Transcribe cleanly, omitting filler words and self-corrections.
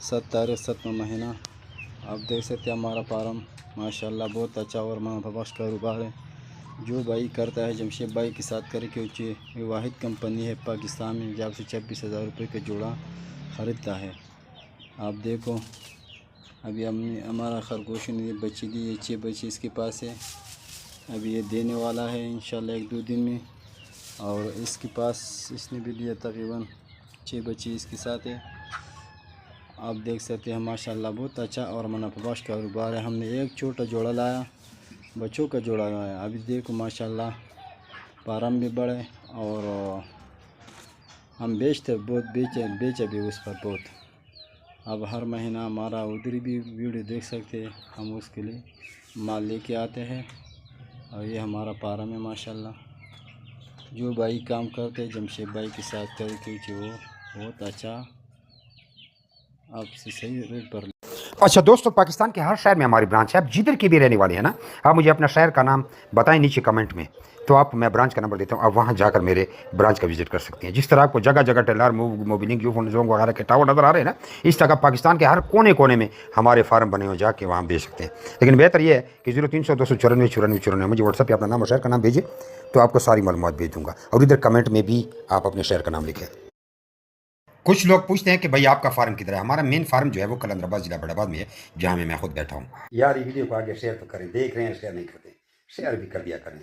7 तारीख 7वां महीना। आप देख सकते हैं हमारा फार्म माशाल्लाह बहुत अच्छा और मुनाफाबख्श कारोबार है। जो भाई करता है जमशेद भाई के साथ करे, क्योंकि ये वाहिद कंपनी है पाकिस्तान में जब से 26,000 रुपये का जोड़ा ख़रीदता है। आप देखो अभी हमने हमारा खरगोश ने ये बच्ची दी, ये 6 बच्चे इसके पास है। अभी ये देने वाला है इंशाल्लाह 1-2 दिन में। और इसके पास इसने भी दिया तकरीबन 6 बच्चे इसके साथ है। आप देख सकते हैं माशाल्लाह बहुत अच्छा और मुनाफाबख्श कारोबार है। हमने एक छोटा जोड़ा लाया, बच्चों का जोड़ा लाया। अभी देखो माशाल्लाह फार्म भी बड़े और हम बेचते बहुत बेचे भी उस पर बहुत। अब हर महीना हमारा उधर भी वीडियो देख सकते हैं, हम उसके लिए माल लेके आते हैं। और ये हमारा फार्म है माशाल्लाह। जो भाई काम करते हैं जमशेद भाई के साथ करे, क्योंकि वो बहुत अच्छा आपसे सही रेट पर। अच्छा दोस्तों, पाकिस्तान के हर शहर में हमारी ब्रांच है। आप जिधर की भी रहने वाले हैं ना, आप मुझे अपना शहर का नाम बताएं नीचे कमेंट में, तो आप मैं ब्रांच का नंबर देता हूँ, आप वहाँ जाकर मेरे ब्रांच का विजिट कर सकते हैं। जिस तरह आपको जगह जगह टेलर मोबिलिंग जोंग वगैरह के टावर नज़र आ रहे हैं ना, इस तरह पाकिस्तान के हर कोने कोने में हमारे फार्म बने हो, जाके वहाँ बेच सकते हैं। लेकिन बेहतर यह है कि 0300 294 94 94 मुझे व्हाट्सएप पर अपना नाम और शहर का नाम भेजिए, तो आपको सारी मालूमात भेज दूँगा। और इधर कमेंट में भी आप अपने शहर का नाम लिखें। कुछ लोग पूछते हैं कि भाई आपका फार्म किधर है। हमारा मेन फार्म जो है वो कलंदराबाद जिला बड़ाबाद में है, जहाँ में मैं खुद बैठा हूँ। यार ये वीडियो को आगे शेयर तो करें, देख रहे हैं शेयर नहीं करते, शेयर भी कर दिया करें।